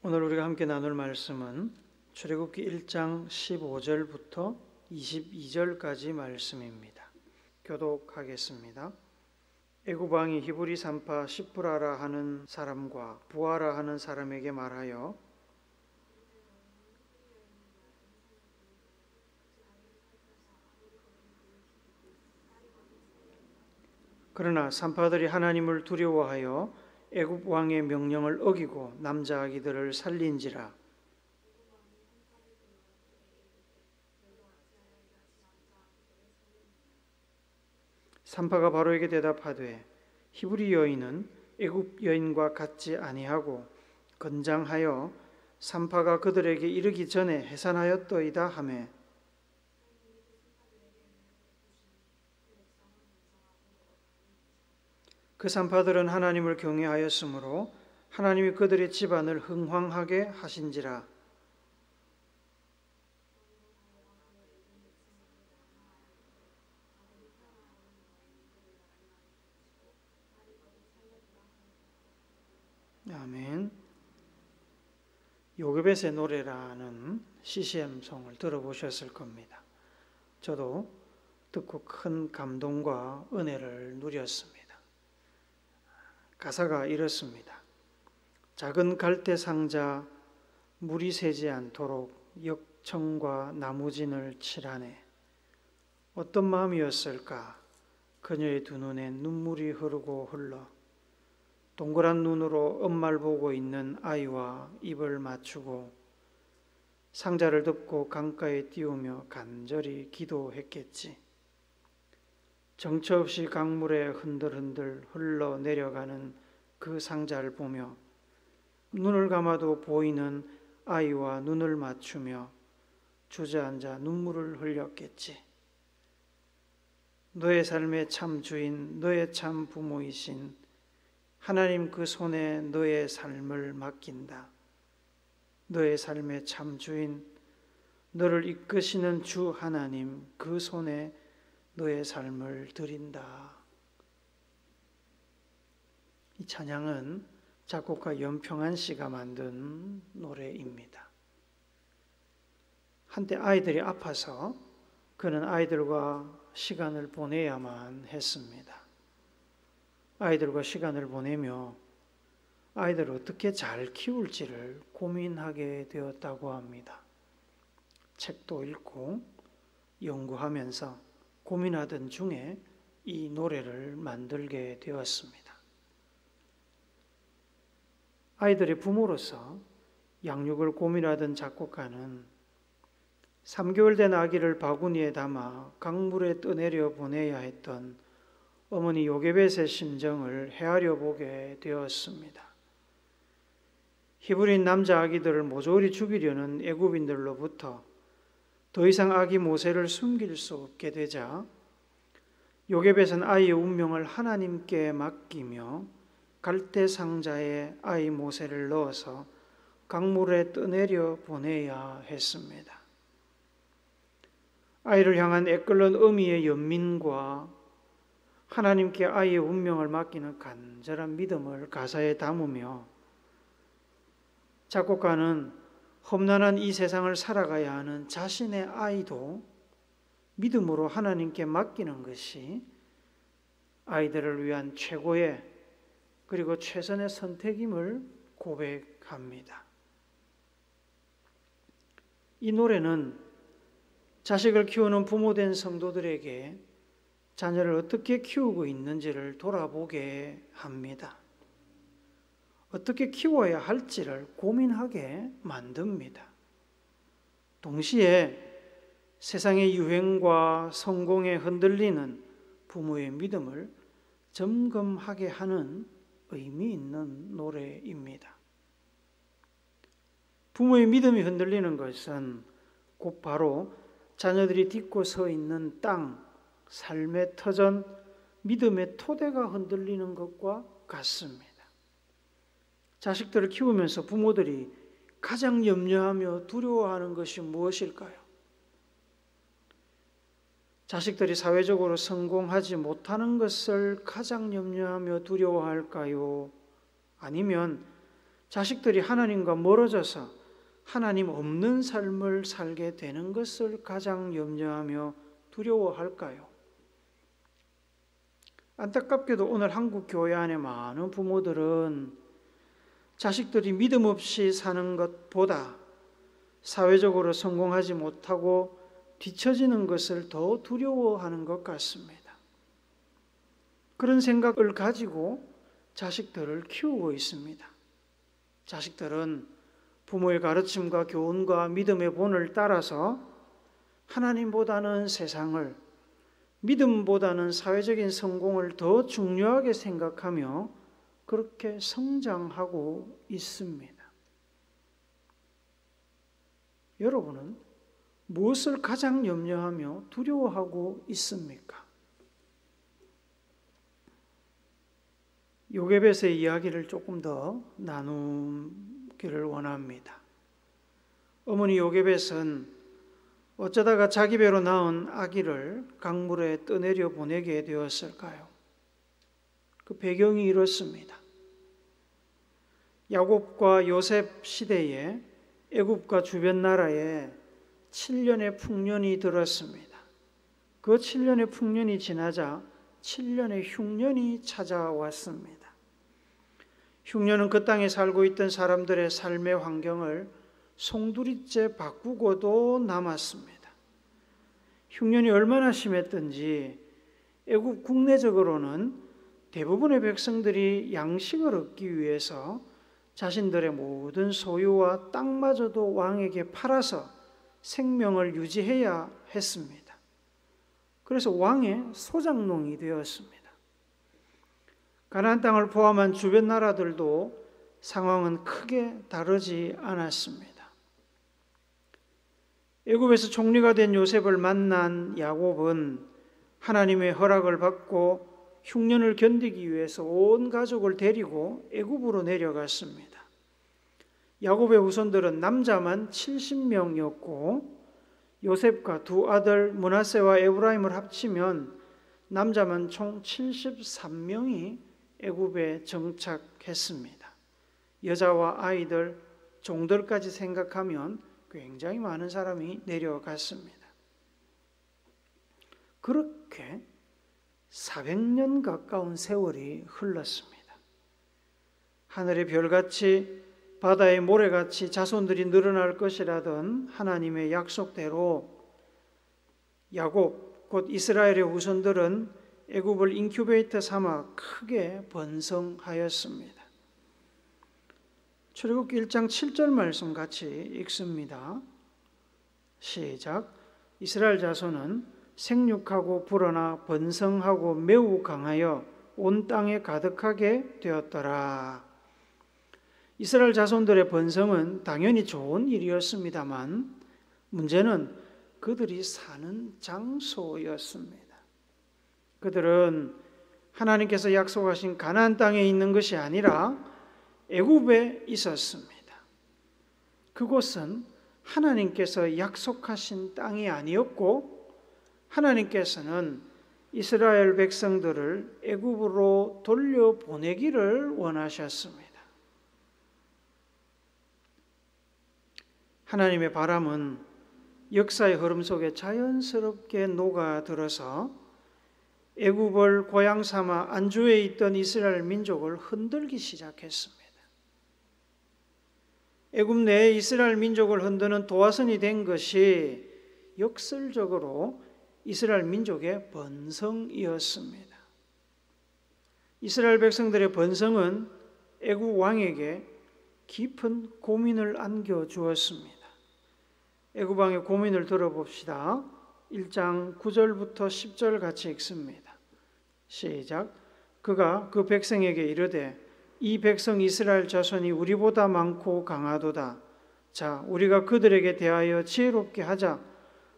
오늘 우리가 함께 나눌 말씀은 출애굽기 1장 15절부터 22절까지 말씀입니다. 교독하겠습니다. 애굽 왕이 히브리 산파 시프라라 하는 사람과 부하라 하는 사람에게 말하여 그러나 산파들이 하나님을 두려워하여 애굽 왕의 명령을 어기고 남자 아기들을 살린지라. 산파가 바로에게 대답하되 히브리 여인은 애굽 여인과 같지 아니하고 건장하여 산파가 그들에게 이르기 전에 해산하였더이다 하매 그 산파들은 하나님을 경외하였으므로 하나님이 그들의 집안을 흥황하게 하신지라. 아멘. 요게벳의 노래라는 CCM송을 들어보셨을 겁니다. 저도 듣고 큰 감동과 은혜를 누렸습니다. 가사가 이렇습니다. 작은 갈대 상자 물이 새지 않도록 역청과 나무진을 칠하네. 어떤 마음이었을까? 그녀의 두 눈에 눈물이 흐르고 흘러 동그란 눈으로 엄마를 보고 있는 아이와 입을 맞추고 상자를 덮고 강가에 띄우며 간절히 기도했겠지. 정처 없이 강물에 흔들흔들 흘러내려가는 그 상자를 보며 눈을 감아도 보이는 아이와 눈을 맞추며 주저앉아 눈물을 흘렸겠지. 너의 삶의 참 주인, 너의 참 부모이신 하나님 그 손에 너의 삶을 맡긴다. 너의 삶의 참 주인, 너를 이끄시는 주 하나님 그 손에 너의 삶을 드린다. 이 찬양은 작곡가 연평안 씨가 만든 노래입니다. 한때 아이들이 아파서 그는 아이들과 시간을 보내야만 했습니다. 아이들과 시간을 보내며 아이들을 어떻게 잘 키울지를 고민하게 되었다고 합니다. 책도 읽고 연구하면서 고민하던 중에 이 노래를 만들게 되었습니다. 아이들의 부모로서 양육을 고민하던 작곡가는 3개월 된 아기를 바구니에 담아 강물에 떠내려 보내야 했던 어머니 요게벳의 심정을 헤아려 보게 되었습니다. 히브리인 남자 아기들을 모조리 죽이려는 애굽인들로부터 더 이상 아기 모세를 숨길 수 없게 되자 요게벳은 아이의 운명을 하나님께 맡기며 갈대 상자에 아이 모세를 넣어서 강물에 떠내려 보내야 했습니다. 아이를 향한 애끓는 어미의 연민과 하나님께 아이의 운명을 맡기는 간절한 믿음을 가사에 담으며 작곡가는 험난한 이 세상을 살아가야 하는 자신의 아이도 믿음으로 하나님께 맡기는 것이 아이들을 위한 최고의 그리고 최선의 선택임을 고백합니다. 이 노래는 자식을 키우는 부모된 성도들에게 자녀를 어떻게 키우고 있는지를 돌아보게 합니다. 어떻게 키워야 할지를 고민하게 만듭니다. 동시에 세상의 유행과 성공에 흔들리는 부모의 믿음을 점검하게 하는 의미 있는 노래입니다. 부모의 믿음이 흔들리는 것은 곧 바로 자녀들이 딛고 서 있는 땅, 삶의 터전, 믿음의 토대가 흔들리는 것과 같습니다. 자식들을 키우면서 부모들이 가장 염려하며 두려워하는 것이 무엇일까요? 자식들이 사회적으로 성공하지 못하는 것을 가장 염려하며 두려워할까요? 아니면 자식들이 하나님과 멀어져서 하나님 없는 삶을 살게 되는 것을 가장 염려하며 두려워할까요? 안타깝게도 오늘 한국 교회 안에 많은 부모들은 자식들이 믿음 없이 사는 것보다 사회적으로 성공하지 못하고 뒤처지는 것을 더 두려워하는 것 같습니다. 그런 생각을 가지고 자식들을 키우고 있습니다. 자식들은 부모의 가르침과 교훈과 믿음의 본을 따라서 하나님보다는 세상을, 믿음보다는 사회적인 성공을 더 중요하게 생각하며 그렇게 성장하고 있습니다. 여러분은 무엇을 가장 염려하며 두려워하고 있습니까? 요게벳의 이야기를 조금 더 나누기를 원합니다. 어머니 요게벳은 어쩌다가 자기 배로 낳은 아기를 강물에 떠내려 보내게 되었을까요? 그 배경이 이렇습니다. 야곱과 요셉 시대에 애굽과 주변 나라에 7년의 풍년이 들었습니다. 그 7년의 풍년이 지나자 7년의 흉년이 찾아왔습니다. 흉년은 그 땅에 살고 있던 사람들의 삶의 환경을 송두리째 바꾸고도 남았습니다. 흉년이 얼마나 심했던지 애굽 국내적으로는 대부분의 백성들이 양식을 얻기 위해서 자신들의 모든 소유와 땅마저도 왕에게 팔아서 생명을 유지해야 했습니다. 그래서 왕의 소장농이 되었습니다. 가나안 땅을 포함한 주변 나라들도 상황은 크게 다르지 않았습니다. 애굽에서 총리가 된 요셉을 만난 야곱은 하나님의 허락을 받고 흉년을 견디기 위해서 온 가족을 데리고 애굽으로 내려갔습니다. 야곱의 후손들은 남자만 70명이었고 요셉과 두 아들 므낫세와 에브라임을 합치면 남자만 총 73명이 애굽에 정착했습니다. 여자와 아이들, 종들까지 생각하면 굉장히 많은 사람이 내려갔습니다. 그렇게 400년 가까운 세월이 흘렀습니다. 하늘의 별같이 바다의 모래같이 자손들이 늘어날 것이라던 하나님의 약속대로 야곱, 곧 이스라엘의 후손들은 애굽을 인큐베이터 삼아 크게 번성하였습니다. 출애굽기 1장 7절 말씀 같이 읽습니다. 시작. 이스라엘 자손은 생육하고 불어나 번성하고 매우 강하여 온 땅에 가득하게 되었더라. 이스라엘 자손들의 번성은 당연히 좋은 일이었습니다만 문제는 그들이 사는 장소였습니다. 그들은 하나님께서 약속하신 가나안 땅에 있는 것이 아니라 애굽에 있었습니다. 그곳은 하나님께서 약속하신 땅이 아니었고 하나님께서는 이스라엘 백성들을 애굽으로 돌려보내기를 원하셨습니다. 하나님의 바람은 역사의 흐름 속에 자연스럽게 녹아들어서 애굽을 고향 삼아 안주해 있던 이스라엘 민족을 흔들기 시작했습니다. 애굽 내에 이스라엘 민족을 흔드는 도화선이 된 것이 역설적으로 이스라엘 민족의 번성이었습니다. 이스라엘 백성들의 번성은 애굽 왕에게 깊은 고민을 안겨주었습니다. 애굽 왕의 고민을 들어봅시다. 1장 9절부터 10절 같이 읽습니다. 시작. 그가 그 백성에게 이르되 이 백성 이스라엘 자손이 우리보다 많고 강하도다. 자, 우리가 그들에게 대하여 지혜롭게 하자.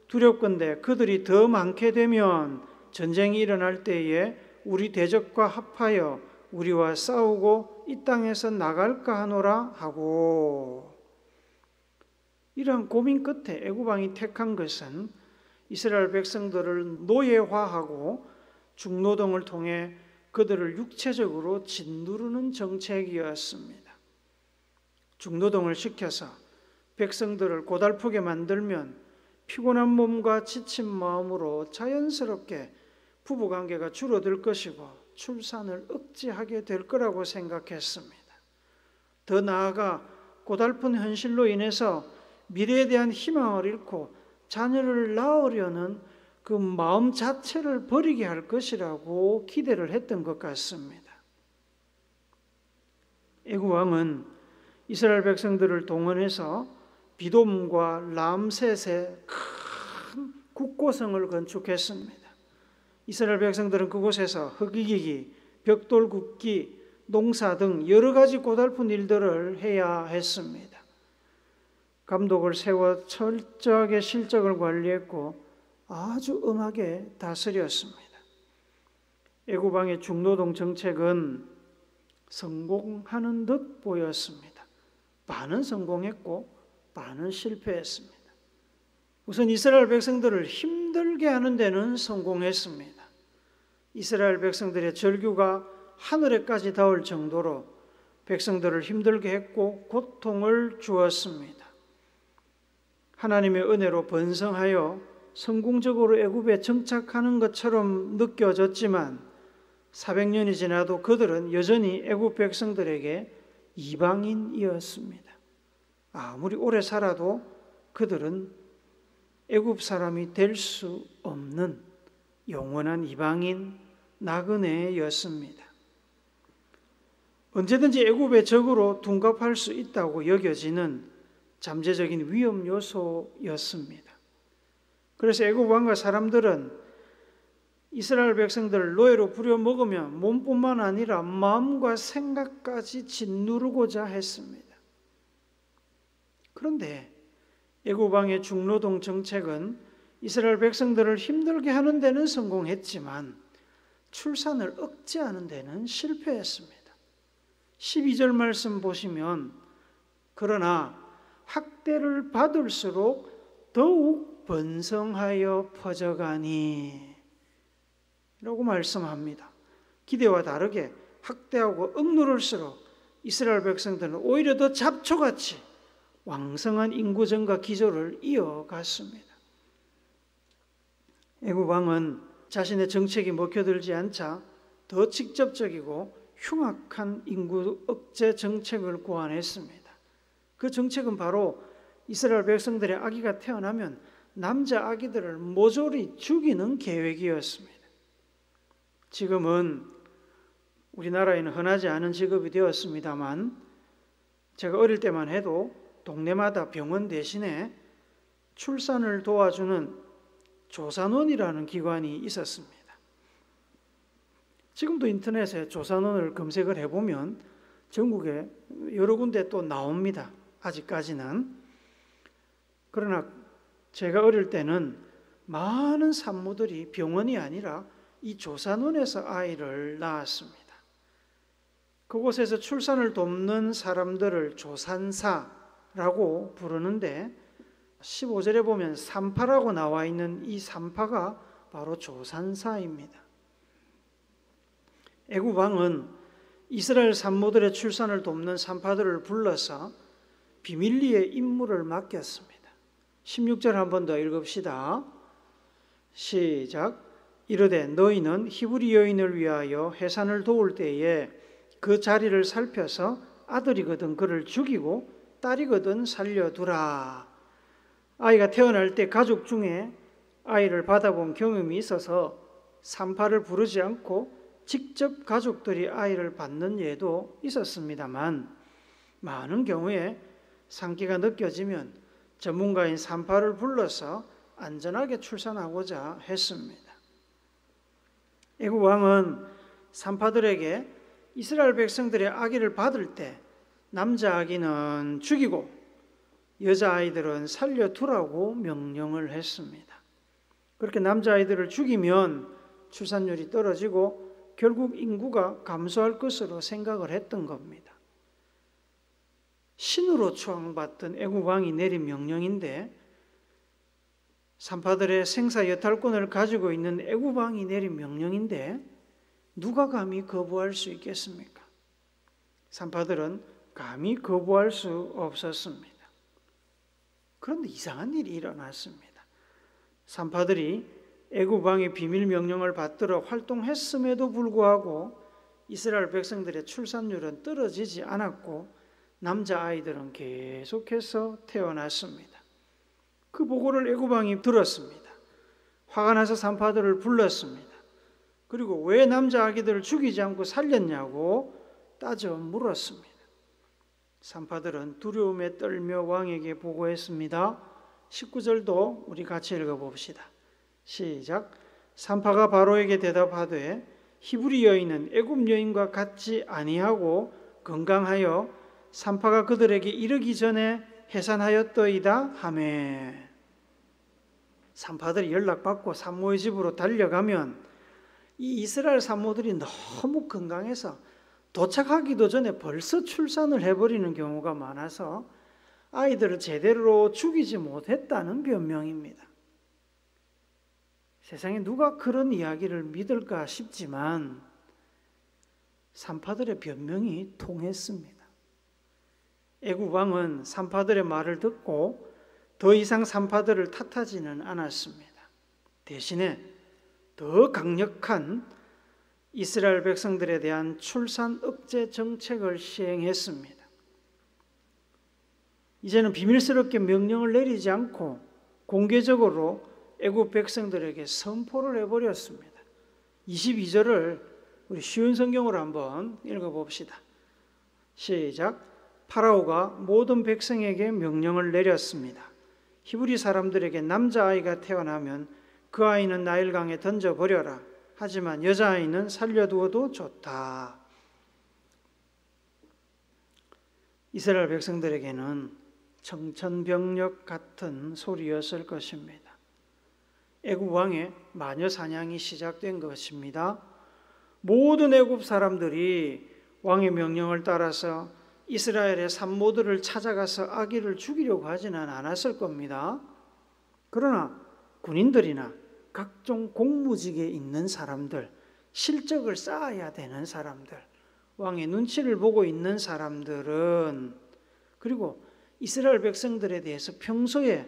두렵건대 그들이 더 많게 되면 전쟁이 일어날 때에 우리 대적과 합하여 우리와 싸우고 이 땅에서 나갈까 하노라 하고. 이러한 고민 끝에 애굽 왕이 택한 것은 이스라엘 백성들을 노예화하고 중노동을 통해 그들을 육체적으로 짓누르는 정책이었습니다. 중노동을 시켜서 백성들을 고달프게 만들면 피곤한 몸과 지친 마음으로 자연스럽게 부부관계가 줄어들 것이고 출산을 억제하게 될 거라고 생각했습니다. 더 나아가 고달픈 현실로 인해서 미래에 대한 희망을 잃고 자녀를 낳으려는 그 마음 자체를 버리게 할 것이라고 기대를 했던 것 같습니다. 애굽 왕은 이스라엘 백성들을 동원해서 비돔과 람셋의 큰 국고성을 건축했습니다. 이스라엘 백성들은 그곳에서 흙이기기, 벽돌 굽기, 농사 등 여러 가지 고달픈 일들을 해야 했습니다. 감독을 세워 철저하게 실적을 관리했고 아주 엄하게 다스렸습니다. 애굽 왕의 중노동 정책은 성공하는 듯 보였습니다. 반은 성공했고 반은 실패했습니다. 우선 이스라엘 백성들을 힘들게 하는 데는 성공했습니다. 이스라엘 백성들의 절규가 하늘에까지 닿을 정도로 백성들을 힘들게 했고 고통을 주었습니다. 하나님의 은혜로 번성하여 성공적으로 애굽에 정착하는 것처럼 느껴졌지만 400년이 지나도 그들은 여전히 애굽 백성들에게 이방인이었습니다. 아무리 오래 살아도 그들은 애굽 사람이 될 수 없는 영원한 이방인 나그네였습니다. 언제든지 애굽의 적으로 둔갑할 수 있다고 여겨지는 잠재적인 위험 요소였습니다. 그래서 애굽 왕과 사람들은 이스라엘 백성들을 노예로 부려먹으면 몸뿐만 아니라 마음과 생각까지 짓누르고자 했습니다. 그런데 애굽 왕의 중노동 정책은 이스라엘 백성들을 힘들게 하는 데는 성공했지만 출산을 억제하는 데는 실패했습니다. 12절 말씀 보시면 그러나 학대를 받을수록 더욱 번성하여 퍼져가니 라고 말씀합니다. 기대와 다르게 학대하고 억누를수록 이스라엘 백성들은 오히려 더 잡초같이 왕성한 인구 증가 기조를 이어갔습니다. 애굽 왕은 자신의 정책이 먹혀들지 않자 더 직접적이고 흉악한 인구 억제 정책을 고안했습니다. 그 정책은 바로 이스라엘 백성들의 아기가 태어나면 남자 아기들을 모조리 죽이는 계획이었습니다. 지금은 우리나라에는 흔하지 않은 직업이 되었습니다만 제가 어릴 때만 해도 동네마다 병원 대신에 출산을 도와주는 조산원이라는 기관이 있었습니다. 지금도 인터넷에 조산원을 검색을 해보면 전국에 여러 군데 또 나옵니다. 아직까지는. 그러나 제가 어릴 때는 많은 산모들이 병원이 아니라 이 조산원에서 아이를 낳았습니다. 그곳에서 출산을 돕는 사람들을 조산사라고 부르는데 15절에 보면 산파라고 나와 있는 이 산파가 바로 조산사입니다. 애굽 왕은 이스라엘 산모들의 출산을 돕는 산파들을 불러서 비밀리에 임무를 맡겼습니다. 16절 한 번 더 읽읍시다. 시작. 이르되 너희는 히브리 여인을 위하여 해산을 도울 때에 그 자리를 살펴서 아들이거든 그를 죽이고 딸이거든 살려두라. 아이가 태어날 때 가족 중에 아이를 받아본 경험이 있어서 산파를 부르지 않고 직접 가족들이 아이를 받는 예도 있었습니다만 많은 경우에 상기가 느껴지면 전문가인 산파를 불러서 안전하게 출산하고자 했습니다. 애굽 왕은 산파들에게 이스라엘 백성들의 아기를 받을 때 남자 아기는 죽이고 여자아이들은 살려두라고 명령을 했습니다. 그렇게 남자아이들을 죽이면 출산율이 떨어지고 결국 인구가 감소할 것으로 생각을 했던 겁니다. 신으로 추앙받던 애굽 왕이 내린 명령인데 산파들의 생사 여탈권을 가지고 있는 애굽 왕이 내린 명령인데 누가 감히 거부할 수 있겠습니까? 산파들은 감히 거부할 수 없었습니다. 그런데 이상한 일이 일어났습니다. 산파들이 애굽 왕의 비밀 명령을 받들어 활동했음에도 불구하고 이스라엘 백성들의 출산율은 떨어지지 않았고 남자아이들은 계속해서 태어났습니다. 그 보고를 애굽 왕이 들었습니다. 화가 나서 산파들을 불렀습니다. 그리고 왜 남자아기들을 죽이지 않고 살렸냐고 따져 물었습니다. 산파들은 두려움에 떨며 왕에게 보고했습니다. 19절도 우리 같이 읽어봅시다. 시작. 산파가 바로에게 대답하되 히브리 여인은 애굽 여인과 같지 아니하고 건강하여 산파가 그들에게 이르기 전에 해산하였더이다 하매. 산파들이 연락받고 산모의 집으로 달려가면 이 이스라엘 산모들이 너무 건강해서 도착하기도 전에 벌써 출산을 해버리는 경우가 많아서 아이들을 제대로 죽이지 못했다는 변명입니다. 세상에 누가 그런 이야기를 믿을까 싶지만 산파들의 변명이 통했습니다. 애굽 왕은 산파들의 말을 듣고 더 이상 산파들을 탓하지는 않았습니다. 대신에 더 강력한 이스라엘 백성들에 대한 출산 억제 정책을 시행했습니다. 이제는 비밀스럽게 명령을 내리지 않고 공개적으로 애굽 백성들에게 선포를 해버렸습니다. 22절을 우리 쉬운 성경으로 한번 읽어봅시다. 시작. 파라오가 모든 백성에게 명령을 내렸습니다. 히브리 사람들에게 남자아이가 태어나면 그 아이는 나일강에 던져버려라. 하지만 여자아이는 살려두어도 좋다. 이스라엘 백성들에게는 청천벽력 같은 소리였을 것입니다. 애굽 왕의 마녀 사냥이 시작된 것입니다. 모든 애굽 사람들이 왕의 명령을 따라서 이스라엘의 산모들을 찾아가서 아기를 죽이려고 하지는 않았을 겁니다. 그러나 군인들이나 각종 공무직에 있는 사람들, 실적을 쌓아야 되는 사람들, 왕의 눈치를 보고 있는 사람들은, 그리고 이스라엘 백성들에 대해서 평소에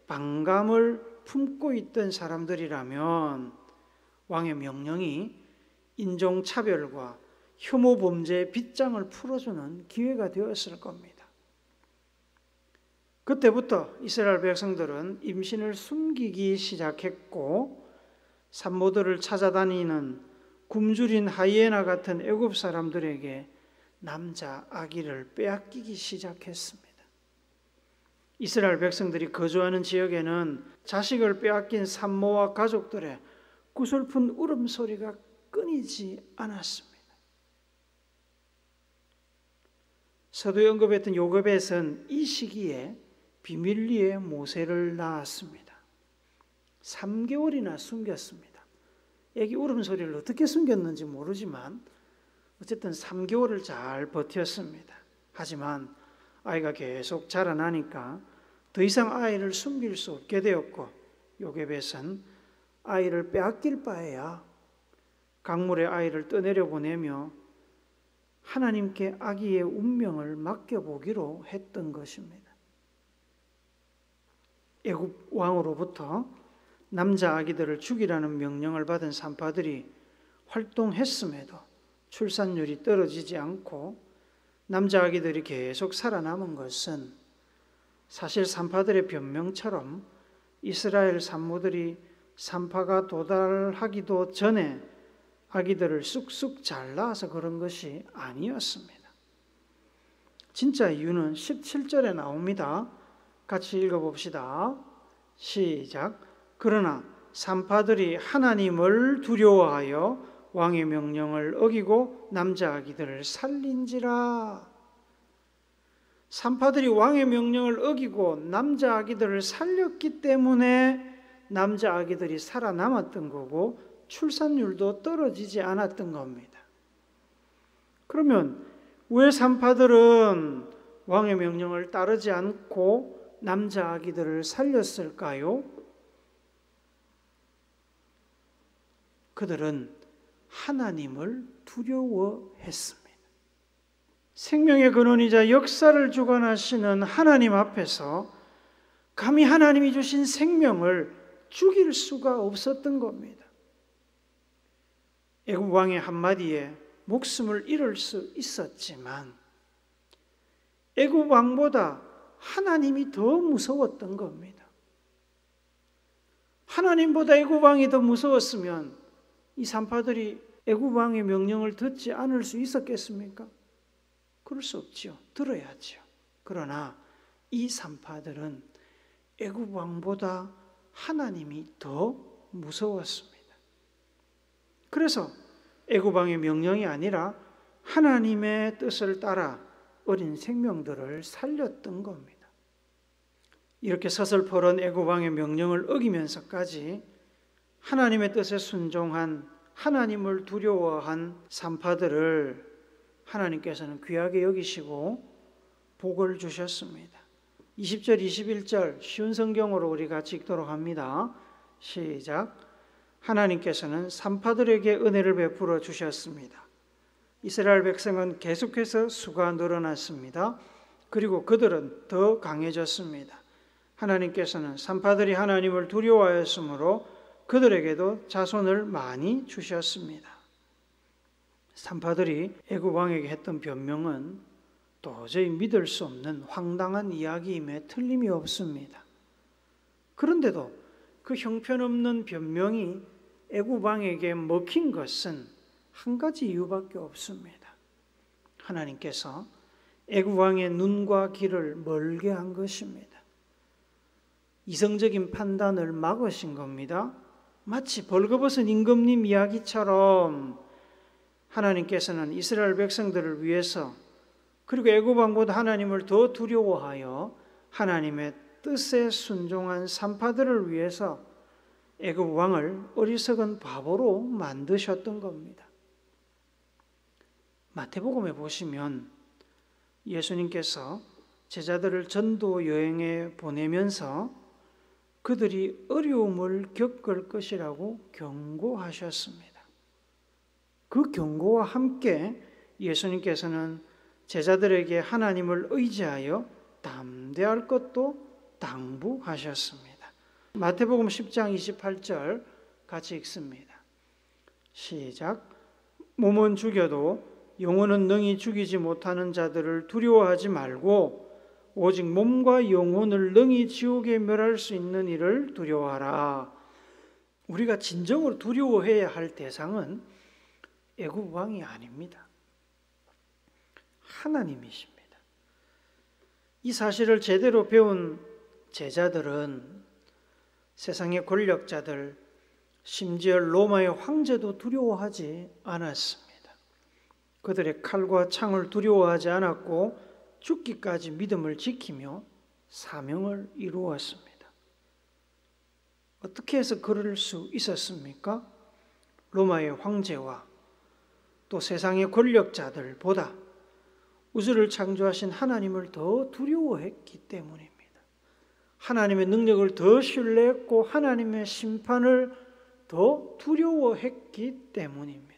반감을 품고 있던 사람들이라면 왕의 명령이 인종차별과 혐오 범죄의 빗장을 풀어주는 기회가 되었을 겁니다. 그때부터 이스라엘 백성들은 임신을 숨기기 시작했고 산모들을 찾아다니는 굶주린 하이에나 같은 애굽 사람들에게 남자 아기를 빼앗기기 시작했습니다. 이스라엘 백성들이 거주하는 지역에는 자식을 빼앗긴 산모와 가족들의 구슬픈 울음소리가 끊이지 않았습니다. 서두에 언급했던 요게벳은 이 시기에 비밀리에 모세를 낳았습니다. 3개월이나 숨겼습니다. 애기 울음소리를 어떻게 숨겼는지 모르지만 어쨌든 3개월을 잘 버텼습니다. 하지만 아이가 계속 자라나니까 더 이상 아이를 숨길 수 없게 되었고 요게벳은 아이를 빼앗길 바에야 강물에 아이를 떠내려 보내며 하나님께 아기의 운명을 맡겨보기로 했던 것입니다. 애굽 왕으로부터 남자 아기들을 죽이라는 명령을 받은 산파들이 활동했음에도 출산율이 떨어지지 않고 남자 아기들이 계속 살아남은 것은 사실 산파들의 변명처럼 이스라엘 산모들이 산파가 도달하기도 전에 아기들을 쑥쑥 잘 낳아서 그런 것이 아니었습니다. 진짜 이유는 17절에 나옵니다. 같이 읽어봅시다. 시작. 그러나 산파들이 하나님을 두려워하여 왕의 명령을 어기고 남자 아기들을 살린지라. 산파들이 왕의 명령을 어기고 남자 아기들을 살렸기 때문에 남자 아기들이 살아남았던 거고 출산율도 떨어지지 않았던 겁니다. 그러면 왜 산파들은 왕의 명령을 따르지 않고 남자 아기들을 살렸을까요? 그들은 하나님을 두려워했습니다. 생명의 근원이자 역사를 주관하시는 하나님 앞에서 감히 하나님이 주신 생명을 죽일 수가 없었던 겁니다. 애굽 왕의 한마디에 목숨을 잃을 수 있었지만 애굽 왕보다 하나님이 더 무서웠던 겁니다. 하나님보다 애굽 왕이 더 무서웠으면 이 산파들이 애굽 왕의 명령을 듣지 않을 수 있었겠습니까? 그럴 수 없지요. 들어야지요. 그러나 이 산파들은 애굽 왕보다 하나님이 더 무서웠습니다. 그래서 애굽 왕의 명령이 아니라 하나님의 뜻을 따라 어린 생명들을 살렸던 겁니다. 이렇게 서슬퍼런 애굽 왕의 명령을 어기면서까지 하나님의 뜻에 순종한, 하나님을 두려워한 산파들을 하나님께서는 귀하게 여기시고 복을 주셨습니다. 20절, 21절 쉬운 성경으로 우리 같이 읽도록 합니다. 시작. 하나님께서는 산파들에게 은혜를 베풀어 주셨습니다. 이스라엘 백성은 계속해서 수가 늘어났습니다. 그리고 그들은 더 강해졌습니다. 하나님께서는 산파들이 하나님을 두려워하였으므로 그들에게도 자손을 많이 주셨습니다. 산파들이 애굽 왕에게 했던 변명은 도저히 믿을 수 없는 황당한 이야기임에 틀림이 없습니다. 그런데도 그 형편없는 변명이 애굽 왕에게 먹힌 것은 한 가지 이유밖에 없습니다. 하나님께서 애굽 왕의 눈과 귀를 멀게 한 것입니다. 이성적인 판단을 막으신 겁니다. 마치 벌거벗은 임금님 이야기처럼 하나님께서는 이스라엘 백성들을 위해서 그리고 애굽 왕보다 하나님을 더 두려워하여 하나님의 뜻에 순종한 산파들을 위해서 애굽 왕을 어리석은 바보로 만드셨던 겁니다. 마태복음에 보시면 예수님께서 제자들을 전도 여행에 보내면서 그들이 어려움을 겪을 것이라고 경고하셨습니다. 그 경고와 함께 예수님께서는 제자들에게 하나님을 의지하여 담대할 것도 당부하셨습니다. 마태복음 10장 28절 같이 읽습니다. 시작. 몸은 죽여도 영혼은 능히 죽이지 못하는 자들을 두려워하지 말고 오직 몸과 영혼을 능히 지옥에 멸할 수 있는 이를 두려워하라. 우리가 진정으로 두려워해야 할 대상은 애굽 왕이 아닙니다. 하나님이십니다. 이 사실을 제대로 배운 제자들은 세상의 권력자들, 심지어 로마의 황제도 두려워하지 않았습니다. 그들의 칼과 창을 두려워하지 않았고 죽기까지 믿음을 지키며 사명을 이루었습니다. 어떻게 해서 그럴 수 있었습니까? 로마의 황제와 또 세상의 권력자들보다 우주를 창조하신 하나님을 더 두려워했기 때문입니다. 하나님의 능력을 더 신뢰했고 하나님의 심판을 더 두려워했기 때문입니다.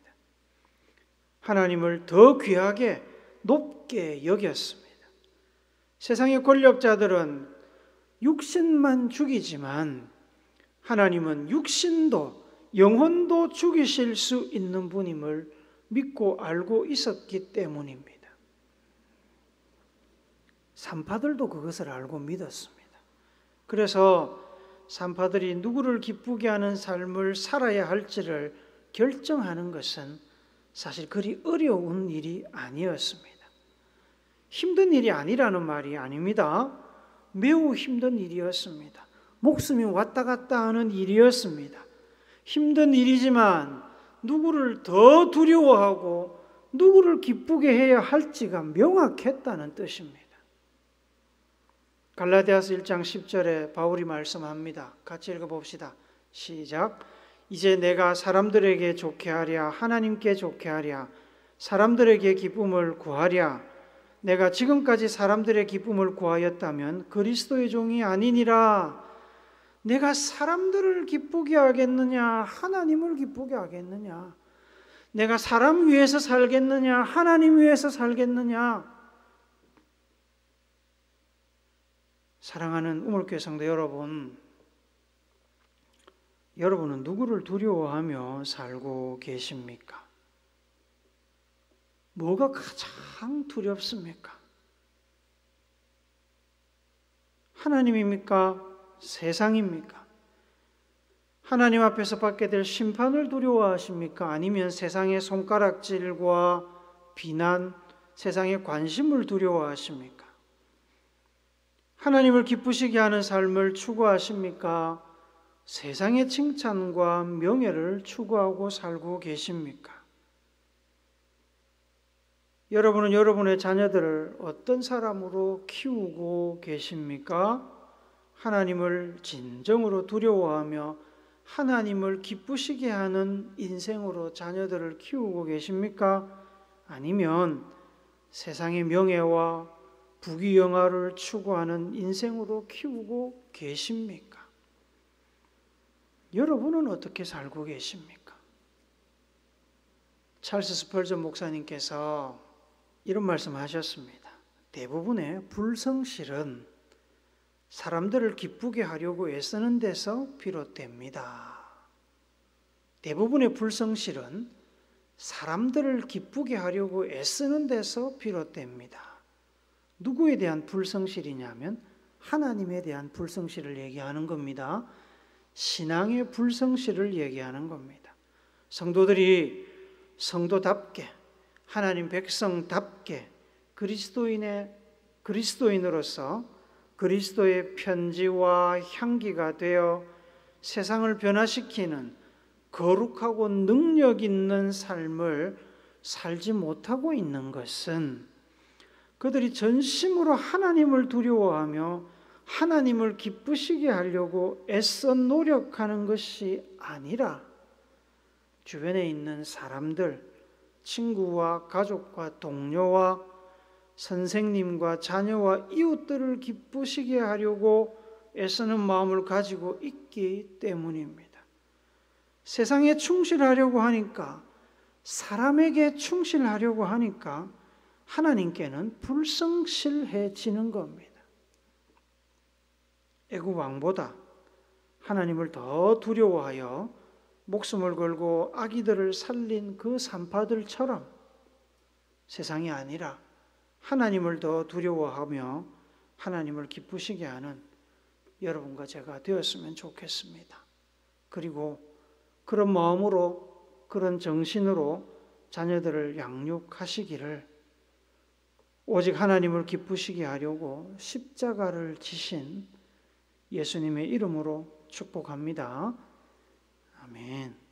하나님을 더 귀하게 높게 여겼습니다. 세상의 권력자들은 육신만 죽이지만 하나님은 육신도 영혼도 죽이실 수 있는 분임을 믿고 알고 있었기 때문입니다. 산파들도 그것을 알고 믿었습니다. 그래서 산파들이 누구를 기쁘게 하는 삶을 살아야 할지를 결정하는 것은 사실 그리 어려운 일이 아니었습니다. 힘든 일이 아니라는 말이 아닙니다. 매우 힘든 일이었습니다. 목숨이 왔다 갔다 하는 일이었습니다. 힘든 일이지만 누구를 더 두려워하고 누구를 기쁘게 해야 할지가 명확했다는 뜻입니다. 갈라디아서 1장 10절에 바울이 말씀합니다. 같이 읽어봅시다. 시작. 이제 내가 사람들에게 좋게 하랴 하나님께 좋게 하랴 사람들에게 기쁨을 구하랴 내가 지금까지 사람들의 기쁨을 구하였다면 그리스도의 종이 아니니라. 내가 사람들을 기쁘게 하겠느냐 하나님을 기쁘게 하겠느냐. 내가 사람 위해서 살겠느냐, 하나님 위해서 살겠느냐? 사랑하는 우물교회 성도 여러분, 여러분은 누구를 두려워하며 살고 계십니까? 뭐가 가장 두렵습니까? 하나님입니까? 세상입니까? 하나님 앞에서 받게 될 심판을 두려워하십니까? 아니면 세상의 손가락질과 비난, 세상의 관심을 두려워하십니까? 하나님을 기쁘시게 하는 삶을 추구하십니까? 세상의 칭찬과 명예를 추구하고 살고 계십니까? 여러분은 여러분의 자녀들을 어떤 사람으로 키우고 계십니까? 하나님을 진정으로 두려워하며 하나님을 기쁘시게 하는 인생으로 자녀들을 키우고 계십니까? 아니면 세상의 명예와 부귀영화를 추구하는 인생으로 키우고 계십니까? 여러분은 어떻게 살고 계십니까? 찰스 스펄전 목사님께서 이런 말씀하셨습니다. 대부분의 불성실은 사람들을 기쁘게 하려고 애쓰는 데서 비롯됩니다. 대부분의 불성실은 사람들을 기쁘게 하려고 애쓰는 데서 비롯됩니다. 누구에 대한 불성실이냐면 하나님에 대한 불성실을 얘기하는 겁니다. 신앙의 불성실을 얘기하는 겁니다. 성도들이 성도답게, 하나님 백성답게 그리스도인으로서 그리스도의 편지와 향기가 되어 세상을 변화시키는 거룩하고 능력 있는 삶을 살지 못하고 있는 것은 그들이 전심으로 하나님을 두려워하며 하나님을 기쁘시게 하려고 애써 노력하는 것이 아니라 주변에 있는 사람들, 친구와 가족과 동료와 선생님과 자녀와 이웃들을 기쁘시게 하려고 애쓰는 마음을 가지고 있기 때문입니다. 세상에 충실하려고 하니까, 사람에게 충실하려고 하니까 하나님께는 불성실해지는 겁니다. 애굽 왕보다 하나님을 더 두려워하여 목숨을 걸고 아기들을 살린 그 산파들처럼 세상이 아니라 하나님을 더 두려워하며 하나님을 기쁘시게 하는 여러분과 제가 되었으면 좋겠습니다. 그리고 그런 마음으로, 그런 정신으로 자녀들을 양육하시기를 오직 하나님을 기쁘시게 하려고 십자가를 지신 예수님의 이름으로 축복합니다. 아멘.